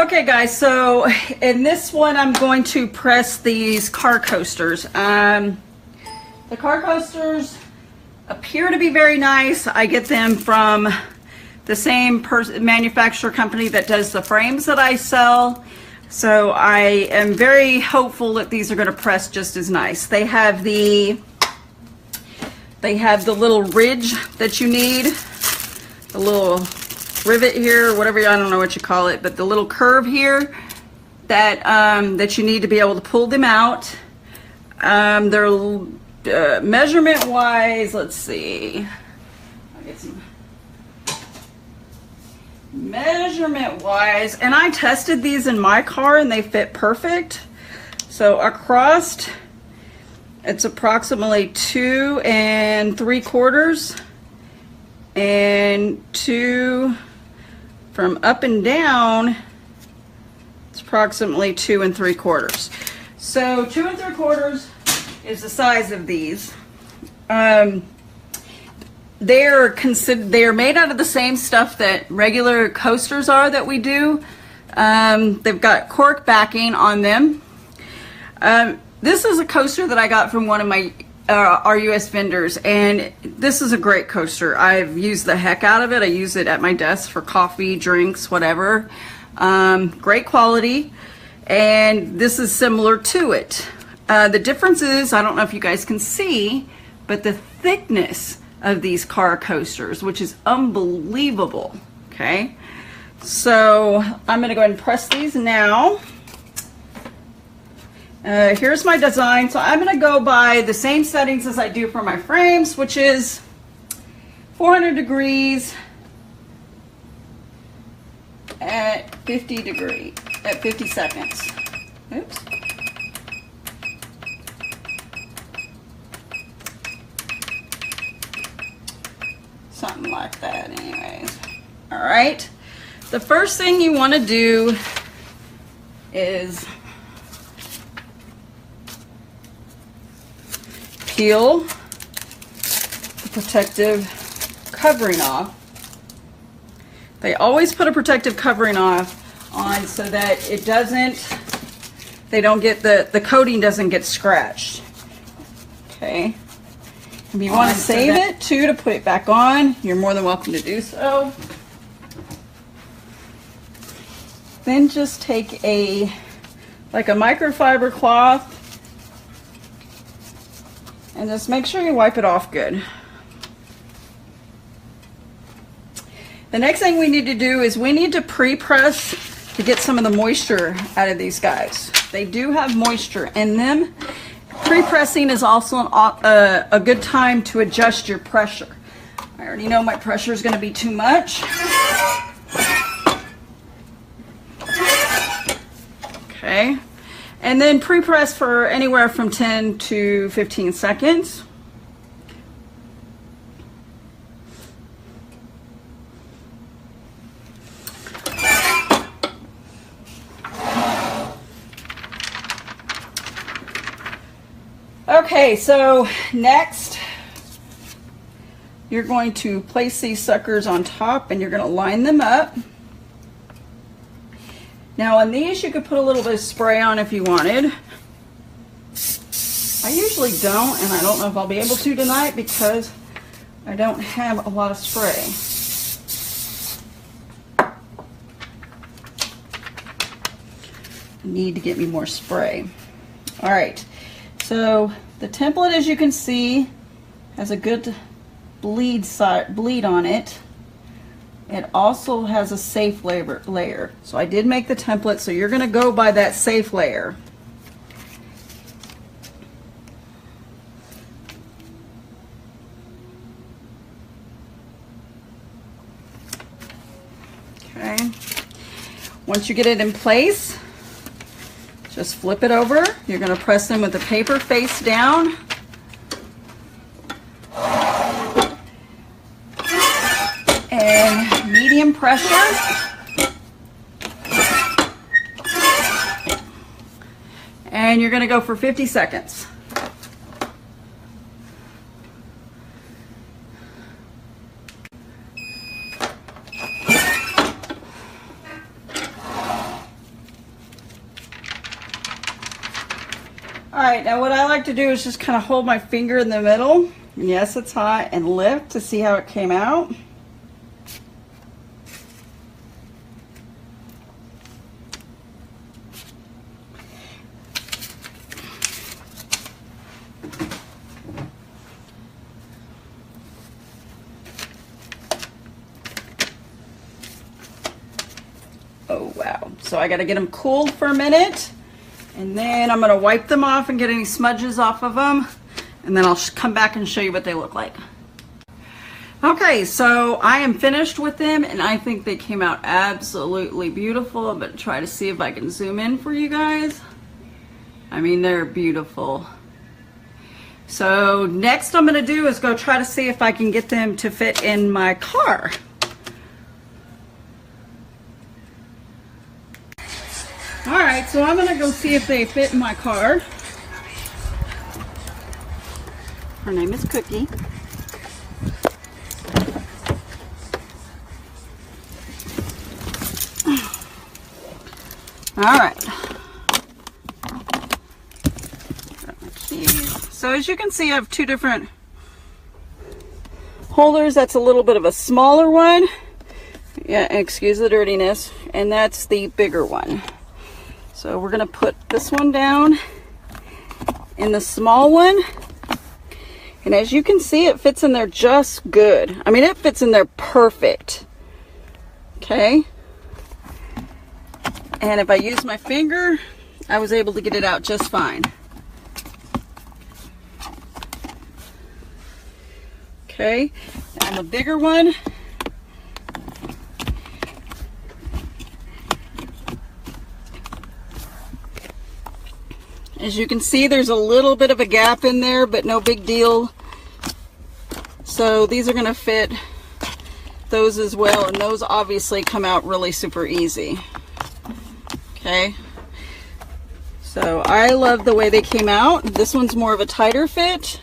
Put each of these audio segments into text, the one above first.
Okay guys, so in this one I'm going to press these car coasters. The car coasters appear to be very nice. I get them from the same manufacturer company that does the frames that I sell. So I am very hopeful that these are going to press just as nice. They have the little ridge that you need, the little rivet here, whatever, I don't know what you call it, but the little curve here that that you need to be able to pull them out. They're measurement wise, let's see, I'll get some measurement wise, and I tested these in my car and they fit perfect. So across it's approximately 2 3/4, and 2 from up and down, it's approximately 2 3/4. So 2 3/4 is the size of these. They're made out of the same stuff that regular coasters are that we do. They've got cork backing on them. This is a coaster that I got from one of my RUS vendors, and this is a great coaster. I've used the heck out of it. I use it at my desk for coffee, drinks, whatever. Great quality, and this is similar to it. The difference is, I don't know if you guys can see, but the thickness of these car coasters, which is unbelievable. Okay, so I'm gonna go ahead and press these now. Here's my design. So I'm gonna go by the same settings as I do for my frames, which is 400 degrees at 50 seconds. Oops. Something like that anyways. All right, the first thing you want to do is peel the protective covering off. They always put a protective covering off on so that it doesn't, they don't get the coating doesn't get scratched. Okay. If you want to save it too to put it back on, you're more than welcome to do so. Then just take like a microfiber cloth and just make sure you wipe it off good. The next thing we need to do is we need to pre-press to get some of the moisture out of these guys. They do have moisture in them. Pre-pressing is also a good time to adjust your pressure. I already know my pressure is going to be too much. Okay, and then pre-press for anywhere from 10 to 15 seconds. Okay, so next you're going to place these suckers on top and you're going to line them up. Now on these you could put a little bit of spray on if you wanted. I usually don't, and I don't know if I'll be able to tonight because I don't have a lot of spray. I need to get me more spray. All right, so the template, as you can see, has a good bleed on it. It also has a safe layer. So I did make the template, so you're going to go by that safe layer. Okay. Once you get it in place, just flip it over. You're going to press them with the paper face down. And medium pressure. And you're going to go for 50 seconds. right, now what I like to do is just kind of hold my finger in the middle. And yes, it's hot, and lift to see how it came out. Oh wow, so I gotta get them cooled for a minute, and then I'm gonna wipe them off and get any smudges off of them, and then I'll come back and show you what they look like. Okay, so I am finished with them, and I think they came out absolutely beautiful. I'm gonna try to see if I can zoom in for you guys. I mean, they're beautiful. So next I'm gonna do is go try to see if I can get them to fit in my car. All right, so I'm gonna go see if they fit in my car. Her name is Cookie. All right. Got my keys. So as you can see, I have two different holders. That's a little bit of a smaller one. Yeah, excuse the dirtiness. And that's the bigger one. So we're gonna put this one down in the small one. And as you can see, it fits in there just good. I mean, it fits in there perfect. Okay. And if I use my finger, I was able to get it out just fine. Okay. And the bigger one, as you can see, there's a little bit of a gap in there, but no big deal. So these are going to fit those as well, and those obviously come out really super easy. Okay. So I love the way they came out. This one's more of a tighter fit,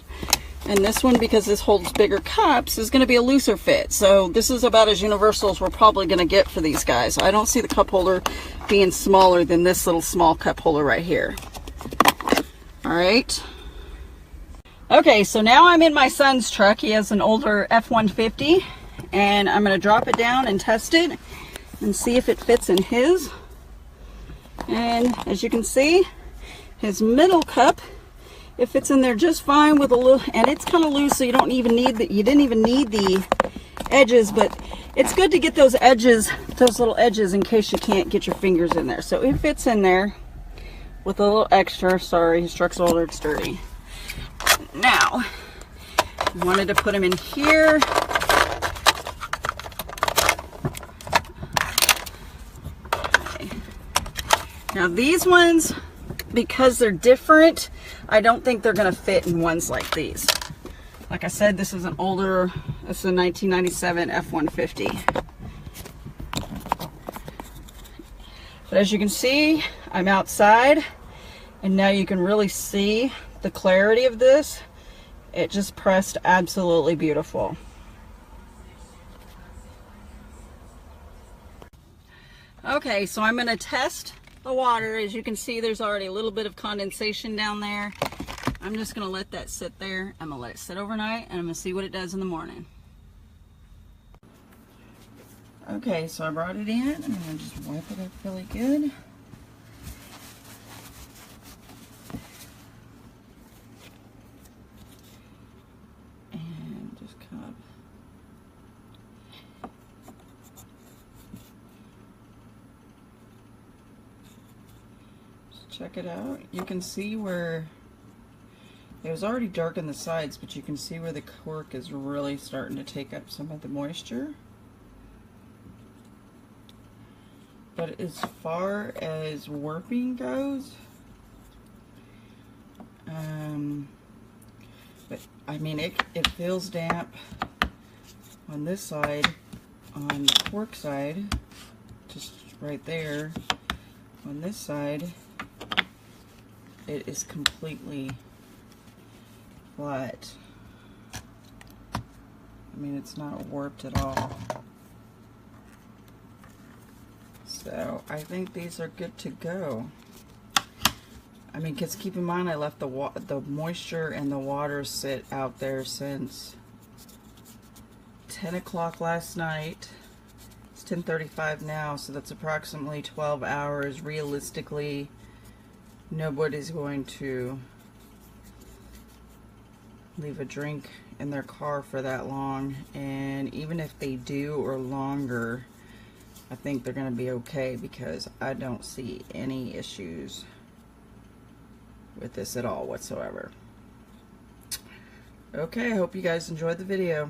and this one, because this holds bigger cups, is going to be a looser fit. So this is about as universal as we're probably going to get for these guys. I don't see the cup holder being smaller than this little small cup holder right here. All right. Okay, so now I'm in my son's truck. He has an older F-150, and I'm going to drop it down and test it and see if it fits in his. And as you can see, his middle cup, it fits in there just fine with a little, and it's kind of loose, so you don't even need the, you didn't even need the edges, but it's good to get those edges, those little edges, in case you can't get your fingers in there. So it fits in there with a little extra. Sorry, his truck's older, it's dirty. Now, I wanted to put him in here. Okay. Now these ones, because they're different, I don't think they're going to fit in ones like these. Like I said, this is an older, this is a 1997 F-150. But as you can see, I'm outside, and now you can really see the clarity of this. It just pressed absolutely beautiful. Okay, so I'm going to test the water. As you can see, there's already a little bit of condensation down there. I'm just going to let that sit there. I'm going to let it sit overnight, and I'm going to see what it does in the morning. Okay, so I brought it in, and I'm going to just wipe it up really good. And just kind of just check it out. You can see where it was already dark on the sides, but you can see where the cork is really starting to take up some of the moisture. But as far as warping goes, but I mean, it feels damp on this side, on the cork side, just right there. On this side, it is completely flat. I mean, it's not warped at all. So I think these are good to go. I mean, because keep in mind I left the moisture and the water sit out there since 10 o'clock last night. It's 10:35 now, so that's approximately 12 hours. Realistically, nobody's going to leave a drink in their car for that long, and even if they do or longer, I think they're going to be okay because I don't see any issues with this at all whatsoever. Okay, I hope you guys enjoyed the video.